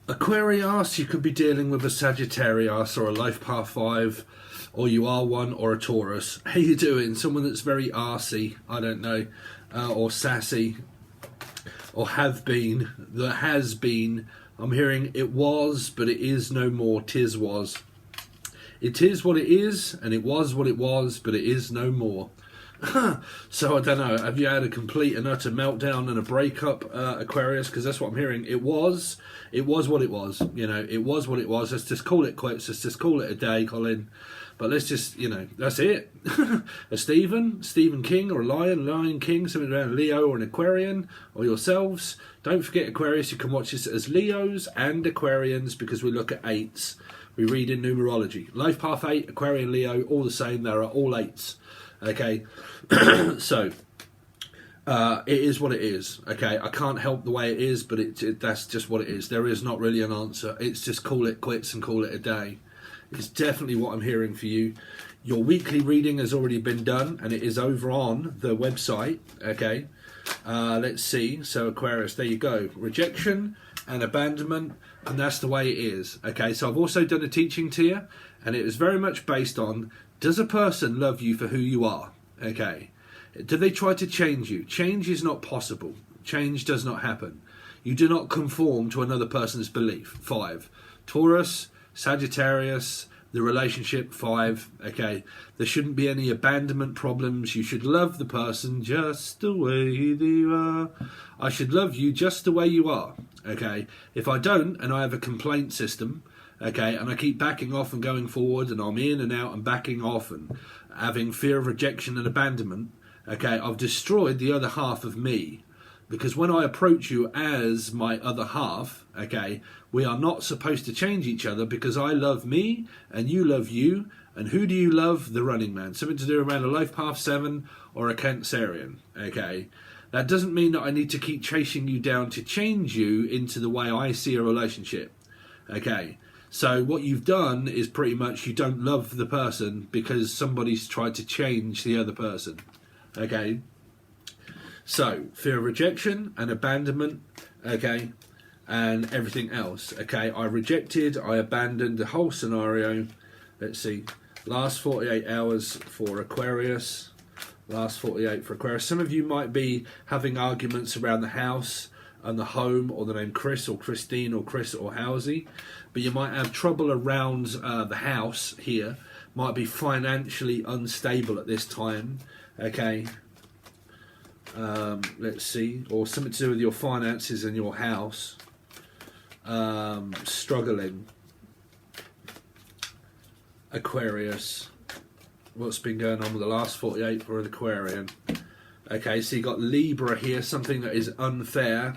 Aquarius, you could be dealing with a Sagittarius or a Life Path 5, or you are one, or a Taurus. How you doing? Someone that's very arsey, I don't know, or sassy, or have been, that has been. I'm hearing it was, but it is no more. Tis was. It is what it is, and it was what it was, but it is no more. So I don't know, have you had a complete and utter meltdown and a breakup, Aquarius? Because that's what I'm hearing. It was what it was, you know, it was what it was. Let's just call it quits, let's just call it a day, Colin. But let's just, you know, that's it. A Stephen King, or a Lion King, something around Leo or an Aquarian, or yourselves. Don't forget, Aquarius, you can watch this as Leos and Aquarians, because we look at 8s. We read in numerology. Life Path 8, Aquarian, Leo, all the same. There are all 8s. Okay, so it is what it is. Okay, I can't help the way it is, but that's just what it is. There is not really an answer. It's just call it quits and call it a day. It's definitely what I'm hearing for you. Your weekly reading has already been done, and it is over on the website. Okay, let's see. So Aquarius, there you go. Rejection and abandonment, and that's the way it is. Okay, so I've also done a teaching to you, and it was very much based on, does a person love you for who you are? Okay. Do they try to change you? Change is not possible. Change does not happen. You do not conform to another person's belief. 5. Taurus, Sagittarius, the relationship. 5. Okay. There shouldn't be any abandonment problems. You should love the person just the way you are. I should love you just the way you are. Okay. If I don't, and I have a complaint system, okay, and I keep backing off and going forward, and I'm in and out and backing off and having fear of rejection and abandonment, okay, I've destroyed the other half of me. Because when I approach you as my other half, okay, we are not supposed to change each other, because I love me and you love you. And who do you love? The running man. Something to do around a Life Path 7 or a Cancerian, okay. That doesn't mean that I need to keep chasing you down to change you into the way I see a relationship, okay. So what you've done is pretty much you don't love the person because somebody's tried to change the other person. Okay. So fear of rejection and abandonment. Okay. And everything else. Okay. I rejected. I abandoned the whole scenario. Let's see. Last 48 hours for Aquarius. Last 48 for Aquarius. Some of you might be having arguments around the house and the home, or the name Chris or Christine or Chris or Housey, but you might have trouble around the house here. Might be financially unstable at this time. Okay, let's see, or something to do with your finances and your house. Struggling. Aquarius, what's been going on with the last 48 for an Aquarian? Okay, so you got Libra here, something that is unfair.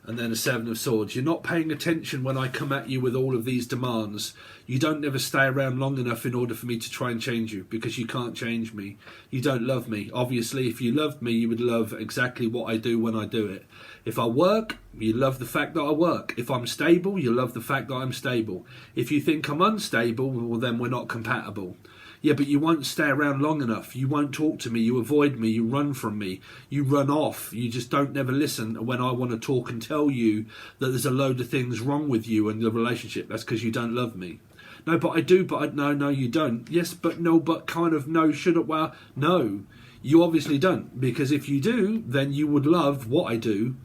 And then a 7 of Swords. You're not paying attention when I come at you with all of these demands. You don't ever stay around long enough in order for me to try and change you, because you can't change me. You don't love me. Obviously, if you loved me, you would love exactly what I do when I do it. If I work, you love the fact that I work. If I'm stable, you love the fact that I'm stable. If you think I'm unstable, well, then we're not compatible. Yeah, but you won't stay around long enough. You won't talk to me. You avoid me. You run from me. You run off. You just don't never listen when I want to talk and tell you that there's a load of things wrong with you and the relationship. That's because you don't love me. No, but I do. But no, you don't. Yes, but no, but kind of no, should it? Well, no, you obviously don't. Because if you do, then you would love what I do.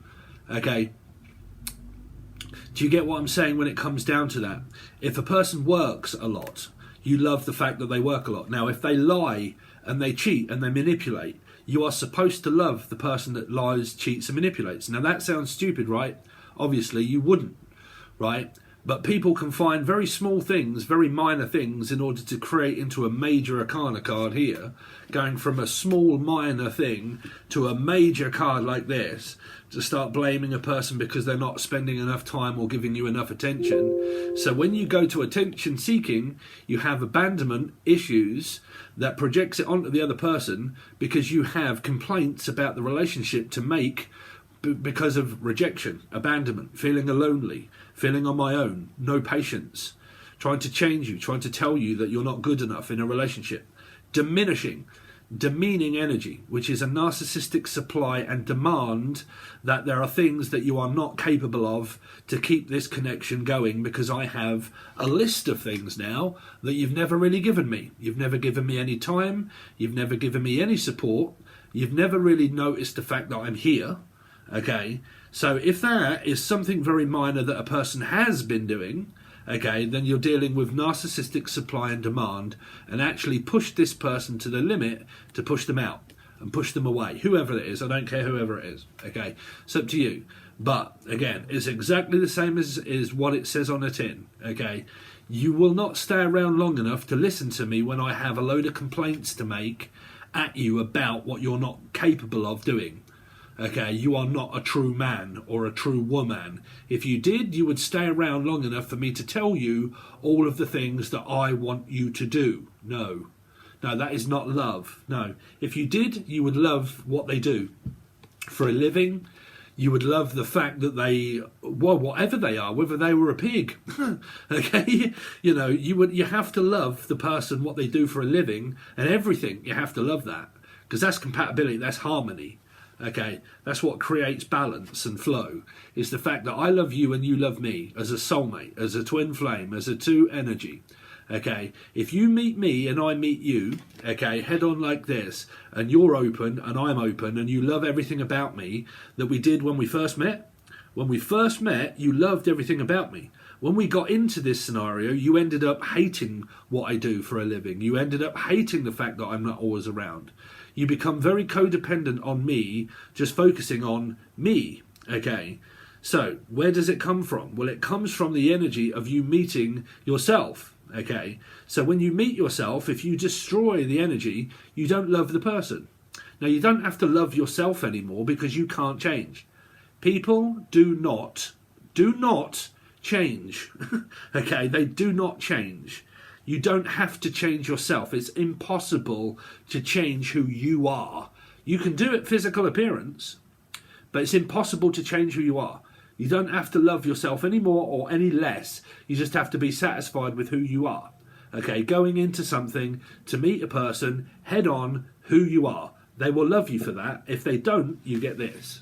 Okay. Do you get what I'm saying when it comes down to that? If a person works a lot, you love the fact that they work a lot. Now, if they lie and they cheat and they manipulate, you are supposed to love the person that lies, cheats and manipulates. Now, that sounds stupid, right? Obviously, you wouldn't, right? But people can find very small things, very minor things, in order to create into a major arcana card here, going from a small minor thing to a major card like this, to start blaming a person because they're not spending enough time or giving you enough attention. So when you go to attention seeking, you have abandonment issues that projects it onto the other person because you have complaints about the relationship to make because of rejection, abandonment, feeling lonely, feeling on my own, no patience, trying to change you, trying to tell you that you're not good enough in a relationship, diminishing. demeaning energy, which is a narcissistic supply and demand that there are things that you are not capable of to keep this connection going, because I have a list of things now that you've never really given me. You've never given me any time, you've never given me any support, you've never really noticed the fact that I'm here, okay? So if that is something very minor that a person has been doing, okay, then you're dealing with narcissistic supply and demand, and actually push this person to the limit to push them out and push them away. Whoever it is, I don't care whoever it is, okay, it's up to you. But again, it's exactly the same as what it says on the tin, okay. You will not stay around long enough to listen to me when I have a load of complaints to make at you about what you're not capable of doing. Okay, you are not a true man or a true woman. If you did, you would stay around long enough for me to tell you all of the things that I want you to do. No, that is not love. No, if you did, you would love what they do for a living. You would love the fact that they, well, whatever they are, whether they were a pig, okay, you have to love the person, what they do for a living, and everything. You have to love that, because that's compatibility, that's harmony. Okay, that's what creates balance and flow, is the fact that I love you and you love me as a soulmate, as a twin flame, as a two energy. Okay, if you meet me and I meet you, okay, head on like this, and you're open and I'm open, and you love everything about me that we did when we first met. When we first met, you loved everything about me. When we got into this scenario, you ended up hating what I do for a living. You ended up hating the fact that I'm not always around. You become very codependent on me, just focusing on me, okay? So, where does it come from? Well, it comes from the energy of you meeting yourself, okay? So when you meet yourself, if you destroy the energy, you don't love the person. Now, you don't have to love yourself anymore, because you can't change. People do not change, okay? They do not change. You don't have to change yourself. It's impossible to change who you are. You can do it physical appearance, but it's impossible to change who you are. You don't have to love yourself any more or any less. You just have to be satisfied with who you are. Okay, going into something to meet a person head on who you are. They will love you for that. If they don't, you get this.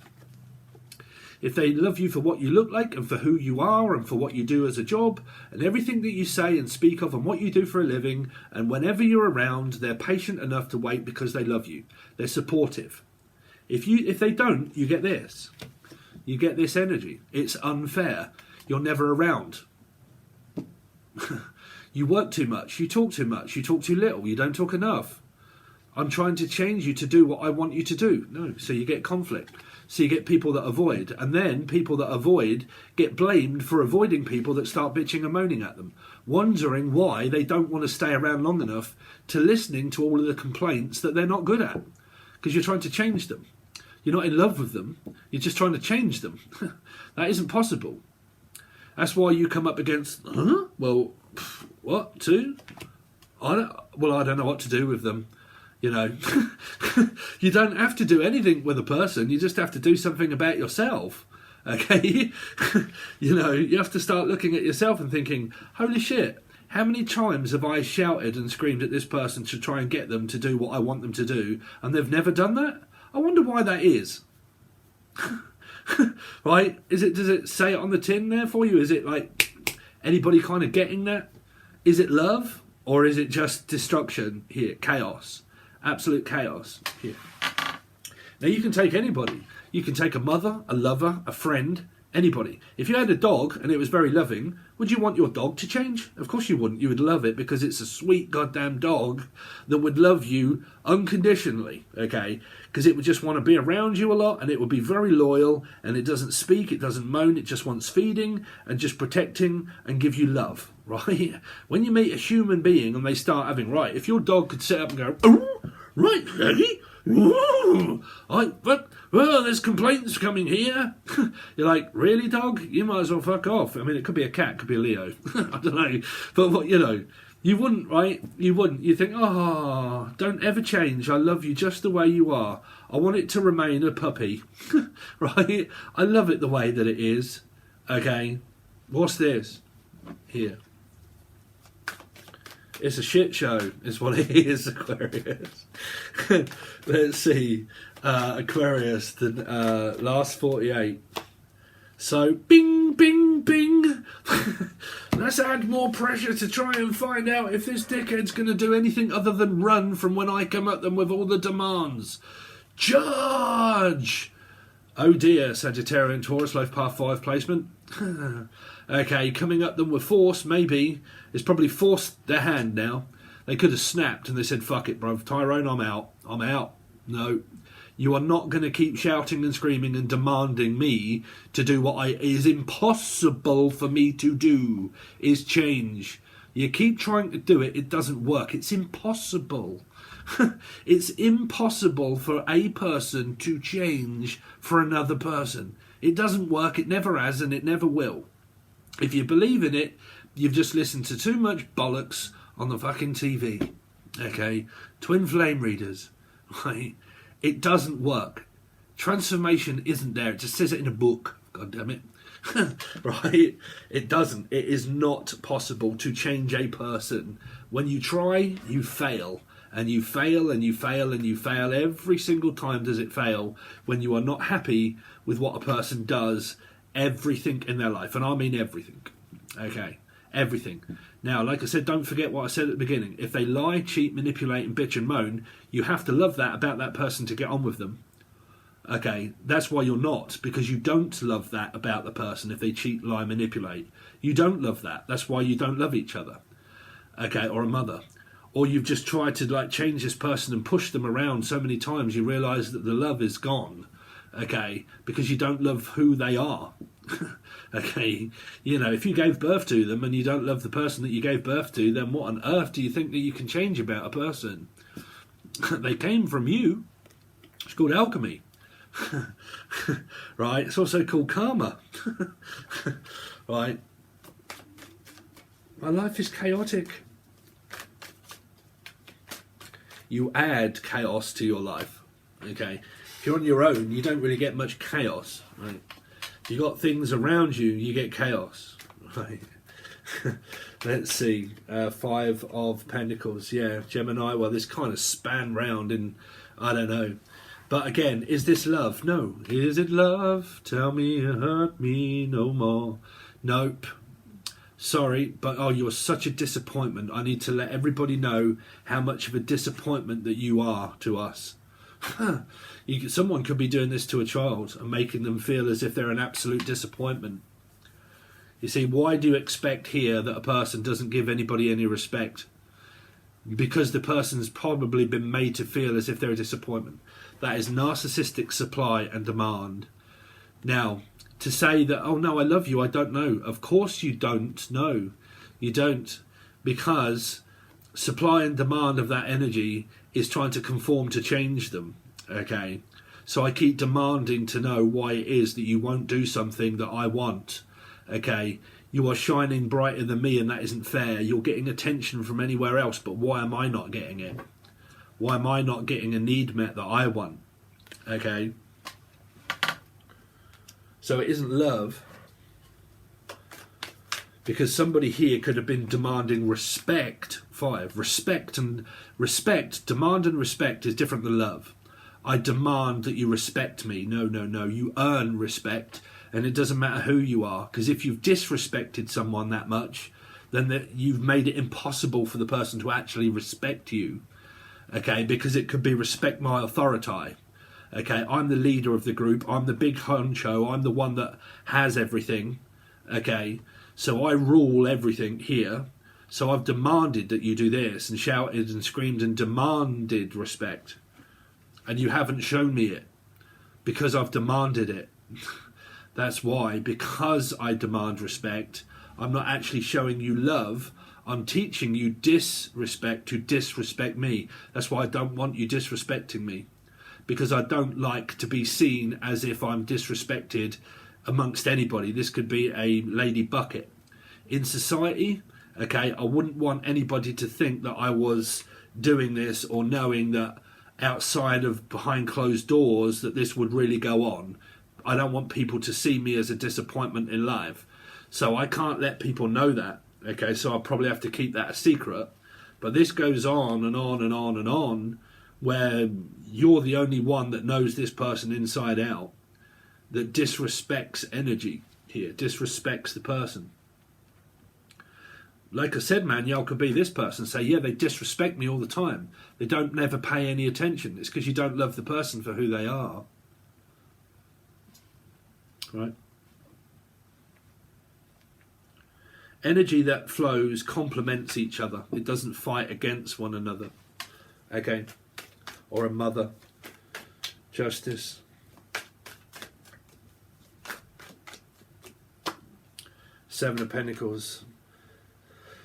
If they love you for what you look like and for who you are and for what you do as a job and everything that you say and speak of and what you do for a living, and whenever you're around, they're patient enough to wait because they love you. They're supportive. If they don't, you get this. You get this energy. It's unfair. You're never around. You work too much. You talk too much. You talk too little. You don't talk enough. I'm trying to change you to do what I want you to do. No, so you get conflict. So you get people that avoid, and then people that avoid get blamed for avoiding people that start bitching and moaning at them, wondering why they don't want to stay around long enough to listening to all of the complaints that they're not good at, because you're trying to change them. You're not in love with them, you're just trying to change them. That isn't possible. That's why you come up against, well, what, two? I don't know what to do with them. You know, you don't have to do anything with a person. You just have to do something about yourself. Okay? You have to start looking at yourself and thinking, holy shit, how many times have I shouted and screamed at this person to try and get them to do what I want them to do, and they've never done that? I wonder why that is. Right? Does it say it on the tin there for you? Is it like anybody kind of getting that? Is it love, or is it just destruction here? Chaos. Absolute chaos here. Now you can take anybody. You can take a mother, a lover, a friend, anybody. If you had a dog and it was very loving, would you want your dog to change? Of course you wouldn't. You would love it because it's a sweet goddamn dog that would love you unconditionally, okay? Because it would just want to be around you a lot, and it would be very loyal, and it doesn't speak, it doesn't moan, it just wants feeding and just protecting and give you love, right? When you meet a human being and they start having, right, if your dog could sit up and go, oh, right, Daddy, there's complaints coming here. You're like, really, dog? You might as well fuck off. I mean, it could be a cat, could be a Leo. I don't know. But, you wouldn't, right? You wouldn't. You think, don't ever change. I love you just the way you are. I want it to remain a puppy. Right? I love it the way that it is. Okay? What's this? Here. It's a shit show, is what it is, Aquarius. Let's see. Aquarius, the last 48. So, bing, bing, bing. Let's add more pressure to try and find out if this dickhead's going to do anything other than run from when I come at them with all the demands. Judge! Oh dear, Sagittarian Taurus, Life Path 5 placement. Okay, coming at them with force, maybe. It's probably forced their hand now. They could have snapped and they said, fuck it, bruv. Tyrone, I'm out. I'm out. No. You are not going to keep shouting and screaming and demanding me to do what is impossible for me to do, is change. You keep trying to do it, it doesn't work. It's impossible. It's impossible for a person to change for another person. It doesn't work, it never has, and it never will. If you believe in it, you've just listened to too much bollocks on the fucking TV. Okay? Twin flame readers. Right? It doesn't work. Transformation isn't there. It just says it in a book. God damn it. Right? It doesn't. It is not possible to change a person. When you try, you fail. And you fail and you fail and you fail. Every single time does it fail when you are not happy with what a person does, everything in their life. And I mean everything. Okay? Everything. Now, like I said, don't forget what I said at the beginning. If they lie, cheat, manipulate and bitch and moan, you have to love that about that person to get on with them. Okay, that's why you're not, because you don't love that about the person if they cheat, lie, manipulate. You don't love that. That's why you don't love each other. Okay, or a mother. Or you've just tried to like change this person and push them around so many times you realise that the love is gone. Okay, because you don't love who they are. Okay, you know, if you gave birth to them and you don't love the person that you gave birth to, then what on earth do you think that you can change about a person? They came from you. It's called alchemy. Right, it's also called karma. Right, my life is chaotic. You add chaos to your life. Okay, if you're on your own, you don't really get much chaos. Right, if you got things around you, you get chaos. Right. Let's see, 5 of Pentacles. Yeah, Gemini. Well, this kind of span round in, I don't know. But again, is this love? No. Is it love? Tell me you hurt me no more. Nope. Sorry, but oh, you're such a disappointment. I need to let everybody know how much of a disappointment that you are to us. Someone could be doing this to a child and making them feel as if they're an absolute disappointment. You see, why do you expect here that a person doesn't give anybody any respect? Because the person's probably been made to feel as if they're a disappointment. That is narcissistic supply and demand. Now, to say that, oh no, I love you, I don't know. Of course you don't know. You don't. Because supply and demand of that energy is trying to conform to change them. Okay? So I keep demanding to know why it is that you won't do something that I want. Okay? You are shining brighter than me and that isn't fair. You're getting attention from anywhere else, but why am I not getting it? Why am I not getting a need met that I want? Okay? So it isn't love. Because somebody here could have been demanding respect. 5. Respect and respect. Demand and respect is different than love. I demand that you respect me. No, no, no. You earn respect. And it doesn't matter who you are. Because if you've disrespected someone that much, then you've made it impossible for the person to actually respect you. Okay, because it could be respect my authority. Okay, I'm the leader of the group. I'm the big honcho. I'm the one that has everything. Okay, so I rule everything here. So I've demanded that you do this and shouted and screamed and demanded respect. And you haven't shown me it because I've demanded it. That's why, because I demand respect, I'm not actually showing you love. I'm teaching you disrespect to disrespect me. That's why I don't want you disrespecting me. Because I don't like to be seen as if I'm disrespected amongst anybody. This could be a lady bucket. In society, okay, I wouldn't want anybody to think that I was doing this or knowing that outside of behind closed doors that this would really go on. I don't want people to see me as a disappointment in life. So I can't let people know that. Okay, so I'll probably have to keep that a secret. But this goes on and on and on and on, where you're the only one that knows this person inside out, that disrespects energy here, disrespects the person. Like I said, man, y'all could be this person, say, yeah, they disrespect me all the time. They don't never pay any attention. It's because you don't love the person for who they are. Right? Energy that flows complements each other. It doesn't fight against one another. Okay? Or a mother. Justice. Seven of Pentacles.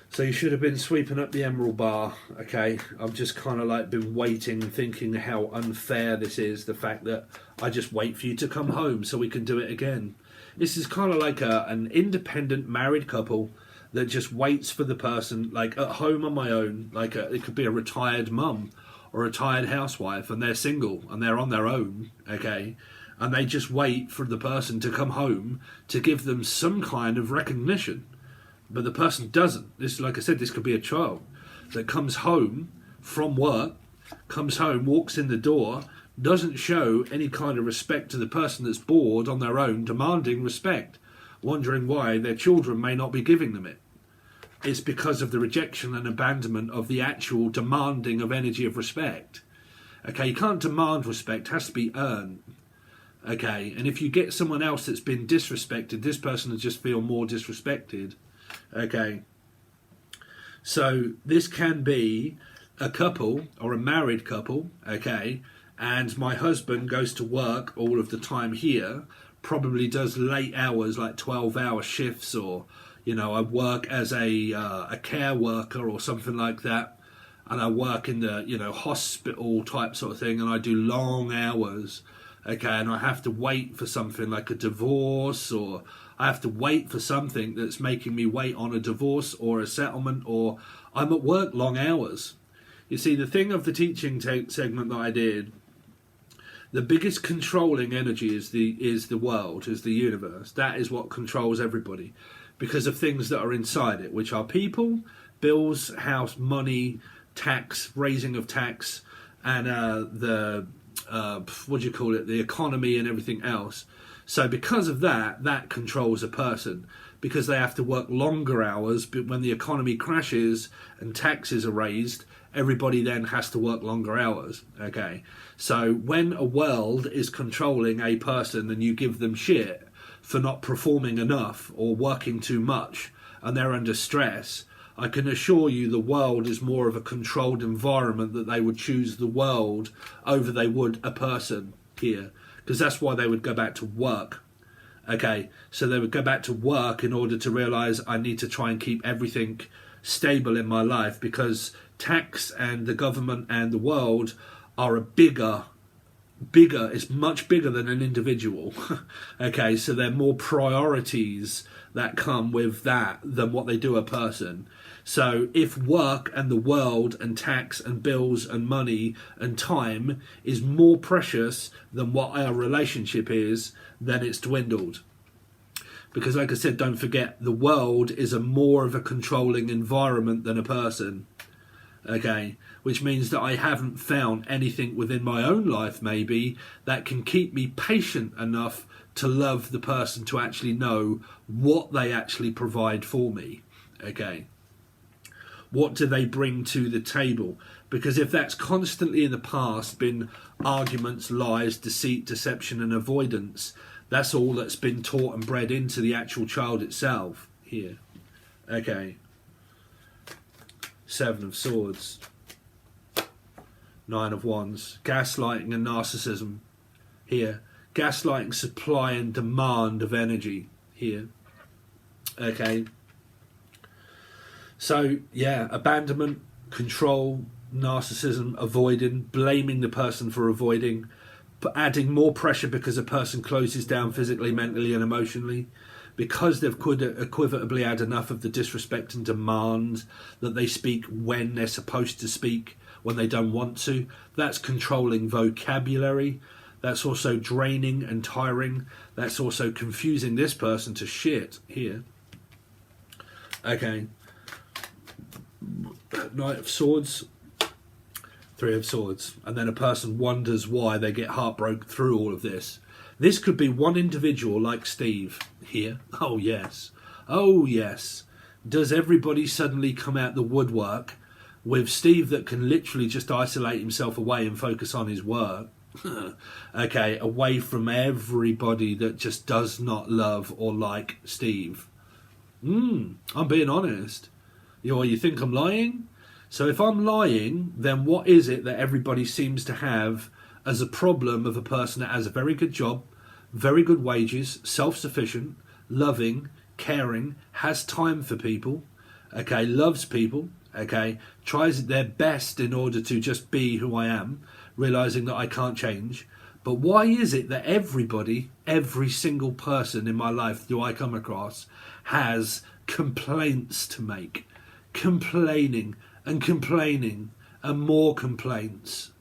So you should have been sweeping up the emerald bar, okay? I've just kind of like been waiting, thinking how unfair this is, the fact that I just wait for you to come home so we can do it again. This is kind of like an independent married couple that just waits for the person, like at home on my own, like it could be a retired mum or a retired housewife, and they're single and they're on their own, okay? And they just wait for the person to come home to give them some kind of recognition. But the person doesn't. This, like I said, this could be a child that comes home from work, comes home, walks in the door, doesn't show any kind of respect to the person that's bored on their own, demanding respect, wondering why their children may not be giving them it. It's because of the rejection and abandonment of the actual demanding of energy of respect. Okay, you can't demand respect, it has to be earned. Okay, and if you get someone else that's been disrespected, this person will just feel more disrespected. Okay, so this can be a couple or a married couple, okay, and my husband goes to work all of the time here, probably does late hours, like 12-hour shifts, or, you know, I work as a care worker or something like that, and I work in the, you know, hospital type sort of thing, and I do long hours, okay, and I have to wait for something like a divorce, or I have to wait for something that's making me wait on a divorce or a settlement, or I'm at work long hours. You see, the thing of the teaching segment that I did, the biggest controlling energy is the world, is the universe. That is what controls everybody because of things that are inside it, which are people, bills, house, money, tax, raising of tax, and the economy and everything else. So because of that, that controls a person, because they have to work longer hours. But when the economy crashes and taxes are raised, everybody then has to work longer hours. Okay, so when a world is controlling a person and you give them shit for not performing enough or working too much and they're under stress, I can assure you the world is more of a controlled environment, that they would choose the world over they would a person here. Because that's why they would go back to work. Okay, so they would go back to work in order to realise I need to try and keep everything stable in my life, because tax and the government and the world are a bigger, it's much bigger than an individual. Okay, so there are more priorities that come with that than what they do a person. So if work and the world and tax and bills and money and time is more precious than what our relationship is, then it's dwindled. Because like I said, don't forget, the world is a more of a controlling environment than a person. Okay, which means that I haven't found anything within my own life maybe that can keep me patient enough to love the person, to actually know what they actually provide for me. Okay, what do they bring to the table? Because if that's constantly in the past been arguments, lies, deceit, deception and avoidance, that's all that's been taught and bred into the actual child itself here. Okay, Seven of Swords, Nine of Wands, gaslighting and narcissism here. Gaslighting, supply and demand of energy here. Okay, so yeah, abandonment, control, narcissism, avoiding, blaming the person for avoiding, but adding more pressure because a person closes down physically, mentally and emotionally, because they've equivalently had enough of the disrespect and demand that they speak when they're supposed to speak, when they don't want to. That's controlling vocabulary. That's also draining and tiring. That's also confusing this person to shit here. Okay. Knight of Swords, Three of Swords, and then a person wonders why they get heartbroken through all of this. This could be one individual like Steve here. Oh yes, oh yes. Does everybody suddenly come out the woodwork with Steve that can literally just isolate himself away and focus on his work? Okay, away from everybody that just does not love or like Steve. I'm being honest. You think I'm lying? So if I'm lying, then what is it that everybody seems to have as a problem of a person that has a very good job, very good wages, self-sufficient, loving, caring, has time for people, okay, loves people, okay, tries their best in order to just be who I am, realising that I can't change. But why is it that everybody, every single person in my life do I come across has complaints to make? Complaining and complaining and more complaints.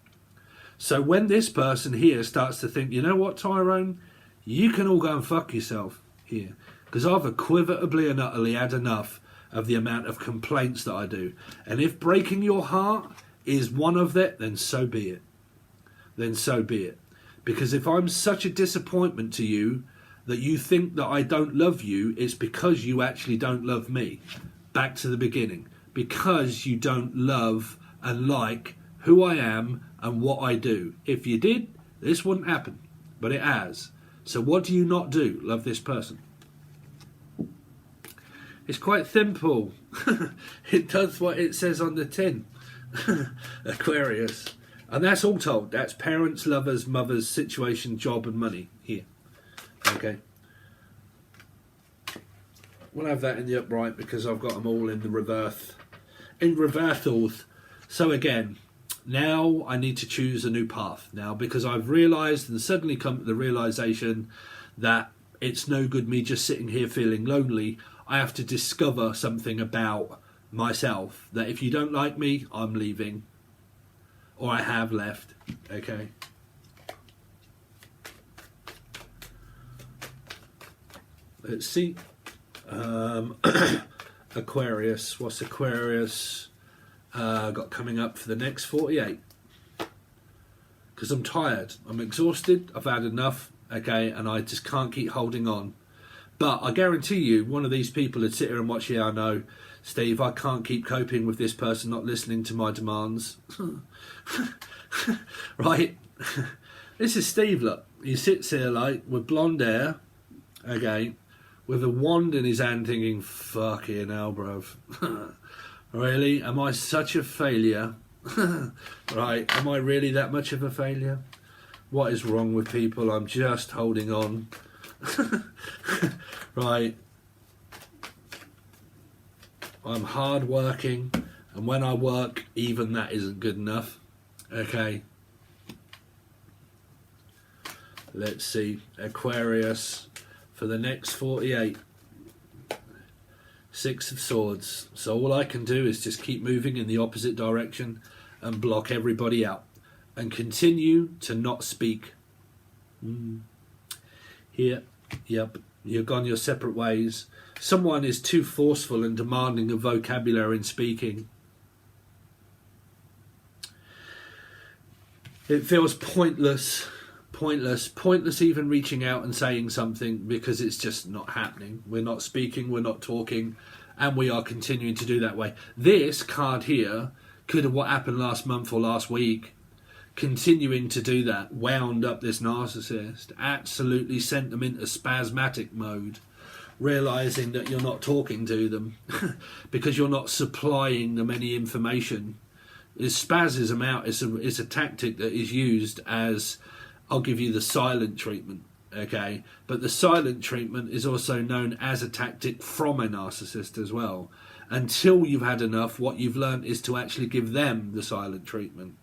So when this person here starts to think, you know what, Tyrone, you can all go and fuck yourself here, because I've equivotably and utterly had enough of the amount of complaints that I do. And if breaking your heart is one of that, then so be it. Then so be it. Because if I'm such a disappointment to you that you think that I don't love you, it's because you actually don't love me. Back to the beginning. Because you don't love and like who I am and what I do. If you did, this wouldn't happen. But it has. So what do you not do? Love this person. It's quite simple. It does what it says on the tin. Aquarius. And that's all told. That's parents, lovers, mothers, situation, job and money here. Okay. We'll have that in the upright because I've got them all in the reverse. In reversals. So again, now I need to choose a new path now, because I've realised and suddenly come to the realisation that it's no good me just sitting here feeling lonely. I have to discover something about myself, that if you don't like me, I'm leaving. Or I have left. Okay. Let's see. Aquarius. What's Aquarius got coming up for the next 48? Because I'm tired. I'm exhausted. I've had enough. Okay. And I just can't keep holding on. But I guarantee you, one of these people would sit here and watch, yeah, I know, Steve, I can't keep coping with this person not listening to my demands. Right? This is Steve, look. He sits here, like, with blonde hair, okay, with a wand in his hand thinking, fucking hell, bruv. Really? Am I such a failure? Right? Am I really that much of a failure? What is wrong with people? I'm just holding on. Right. I'm hard working, and when I work, even that isn't good enough. Okay. Let's see. Aquarius for the next 48. Six of Swords. So all I can do is just keep moving in the opposite direction and block everybody out and continue to not speak. Here, yep, you've gone your separate ways. Someone is too forceful and demanding of vocabulary in speaking. It feels pointless even reaching out and saying something, because it's just not happening. We're not speaking, we're not talking, and we are continuing to do that way. This card here could have what happened last month or last week. Continuing to do that, wound up this narcissist, absolutely sent them into spasmatic mode, realising that you're not talking to them because you're not supplying them any information. Spasm out is a tactic that is used as, I'll give you the silent treatment, okay? But the silent treatment is also known as a tactic from a narcissist as well. Until you've had enough, what you've learned is to actually give them the silent treatment.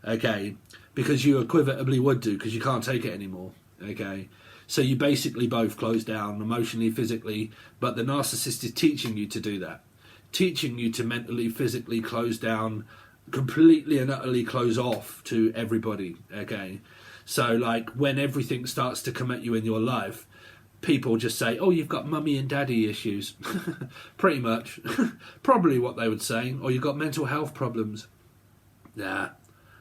Okay, because you equivotably would do, because you can't take it anymore. Okay, so you basically both close down emotionally, physically, but the narcissist is teaching you to do that, teaching you to mentally, physically close down, completely and utterly close off to everybody. Okay, so like when everything starts to come at you in your life, people just say, oh, you've got mummy and daddy issues. Pretty much. Probably what they would say. Or you've got mental health problems. Nah,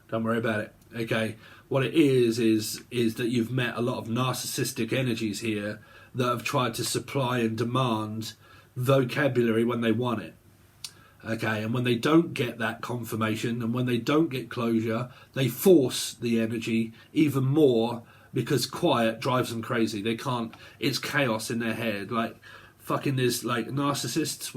don't worry about it. Okay, what it is that you've met a lot of narcissistic energies here that have tried to supply and demand vocabulary when they want it. Okay, and when they don't get that confirmation and when they don't get closure, they force the energy even more because quiet drives them crazy. They can't, it's chaos in their head. Like, fucking there's like narcissists,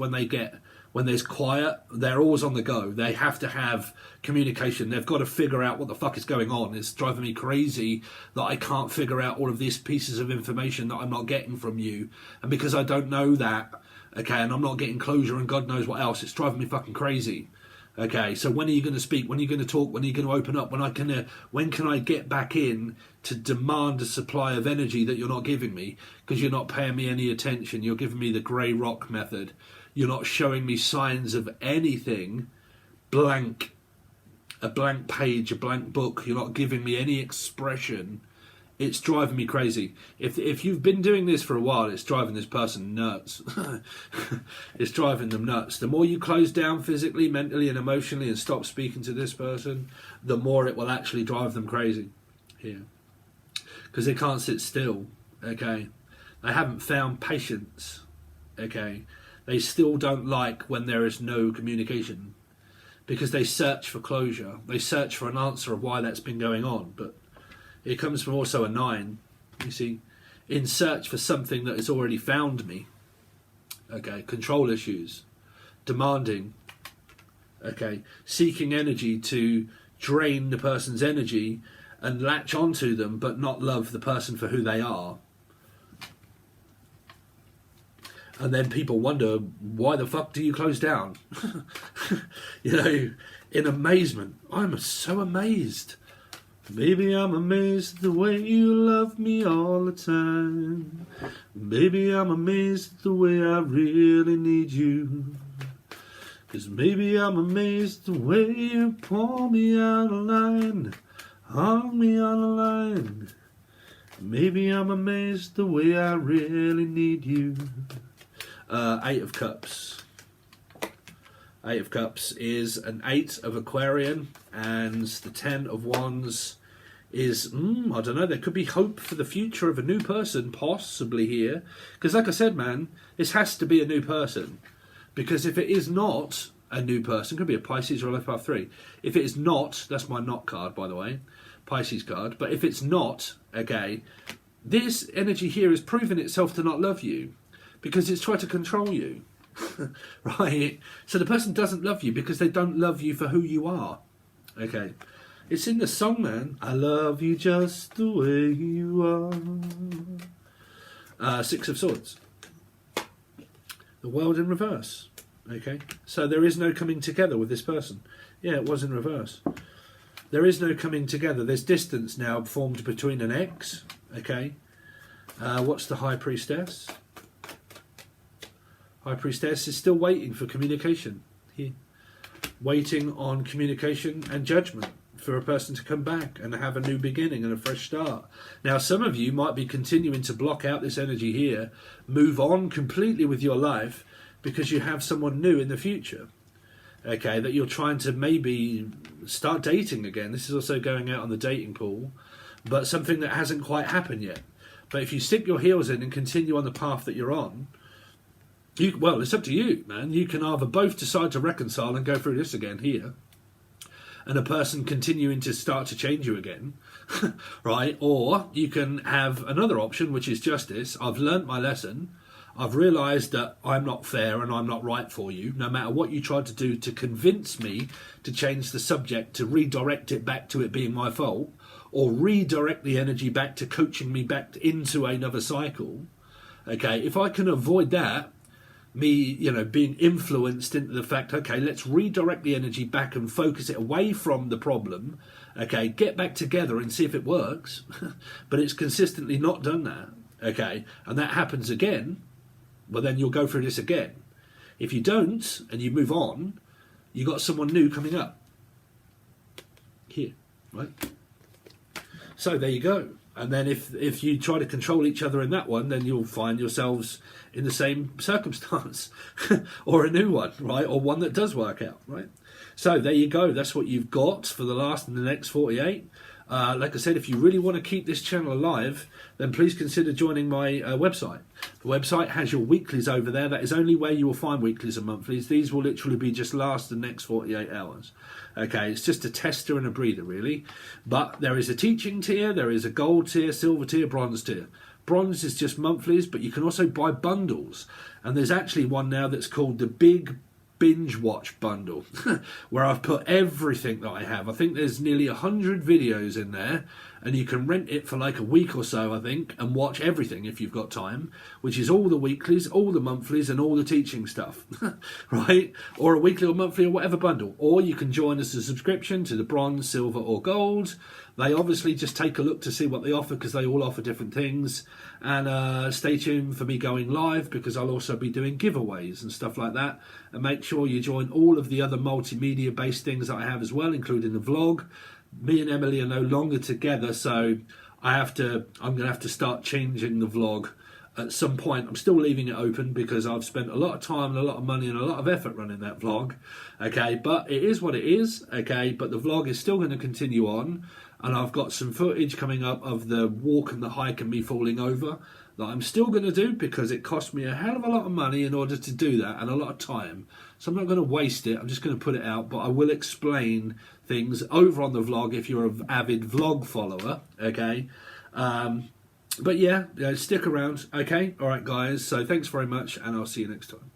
when there's quiet, they're always on the go. They have to have communication. They've got to figure out what the fuck is going on. It's driving me crazy that I can't figure out all of these pieces of information that I'm not getting from you. And because I don't know that, okay, and I'm not getting closure and God knows what else, it's driving me fucking crazy. Okay, so when are you going to speak? When are you going to talk? When are you going to open up? When can I get back in to demand a supply of energy that you're not giving me because you're not paying me any attention? You're giving me the grey rock method. You're not showing me signs of anything. Blank. A blank page, a blank book. You're not giving me any expression. It's driving me crazy. If you've been doing this for a while, it's driving this person nuts. It's driving them nuts. The more you close down physically, mentally and emotionally and stop speaking to this person, the more it will actually drive them crazy here. Because they can't sit still, okay? They haven't found patience, okay? They still don't like when there is no communication because they search for closure. They search for an answer of why that's been going on, but it comes from also a 9, you see, in search for something that has already found me. Okay, control issues, demanding, okay, seeking energy to drain the person's energy and latch onto them but not love the person for who they are. And then people wonder, why the fuck do you close down? You know, in amazement. I'm so amazed. Baby, I'm amazed at the way you love me all the time. Baby, I'm amazed at the way I really need you. 'Cause maybe I'm amazed at the way you pull me out of line. Hold me on the line. Maybe I'm amazed at the way I really need you. 8 of Cups. 8 of Cups is an 8 of Aquarian, and the 10 of Wands is, I don't know, there could be hope for the future of a new person, possibly here. Because like I said, man, this has to be a new person. Because if it is not a new person, could be a Pisces or a Life Path 3. If it is not, that's my not card, by the way, Pisces card. But if it's not, okay, this energy here has proven itself to not love you. Because it's tried to control you, right? So the person doesn't love you because they don't love you for who you are, okay? It's in the song, man. I love you just the way you are. 6 of Swords. The World in reverse, okay? So there is no coming together with this person. Yeah, it was in reverse. There is no coming together. There's distance now formed between an ex, okay? What's the High Priestess? High Priestess is still waiting for communication here. Waiting on communication and judgment for a person to come back and have a new beginning and a fresh start. Now, some of you might be continuing to block out this energy here, move on completely with your life because you have someone new in the future. Okay, that you're trying to maybe start dating again. This is also going out on the dating pool, but something that hasn't quite happened yet. But if you stick your heels in and continue on the path that you're on, well, it's up to you, man. You can either both decide to reconcile and go through this again here, and a person continuing to start to change you again, right? Or you can have another option, which is justice. I've learnt my lesson. I've realised that I'm not fair and I'm not right for you, no matter what you tried to do to convince me to change the subject, to redirect it back to it being my fault, or redirect the energy back to coaching me back into another cycle. Okay, if I can avoid that, me, you know, being influenced into the fact, okay, let's redirect the energy back and focus it away from the problem, okay, get back together and see if it works. But it's consistently not done that, okay, and that happens again, well, then you'll go through this again. If you don't and you move on, you got someone new coming up here, right? So there you go. And then if you try to control each other in that one, then you'll find yourselves in the same circumstance or a new one, right? Or one that does work out, right? So there you go. That's what you've got for the next 48. Like I said, if you really want to keep this channel alive, then please consider joining my website. The website has your weeklies over there. That is only where you will find weeklies and monthlies. These will literally be just last the next 48 hours. Okay, it's just a tester and a breather, really. But there is a teaching tier, there is a gold tier, silver tier, bronze tier. Bronze is just monthlies, but you can also buy bundles. And there's actually one now that's called the Big Binge Watch Bundle, where I've put everything that I have. I think there's nearly 100 videos in there, and you can rent it for like a week or so, I think, and watch everything if you've got time, which is all the weeklies, all the monthlies, and all the teaching stuff, right? Or a weekly or monthly or whatever bundle. Or you can join us as a subscription to the bronze, silver, or gold. They obviously just take a look to see what they offer, because they all offer different things. And stay tuned for me going live, because I'll also be doing giveaways and stuff like that. And make sure you join all of the other multimedia based things that I have as well, including the vlog. Me and Emily are no longer together, so I'm going to have to start changing the vlog at some point. I'm still leaving it open because I've spent a lot of time and a lot of money and a lot of effort running that vlog. Okay, but it is what it is. Okay, but the vlog is still going to continue on. And I've got some footage coming up of the walk and the hike and me falling over that I'm still going to do, because it cost me a hell of a lot of money in order to do that and a lot of time. So I'm not going to waste it. I'm just going to put it out. But I will explain things over on the vlog if you're an avid vlog follower. Okay. But yeah, stick around. Okay. All right, guys. So thanks very much, and I'll see you next time.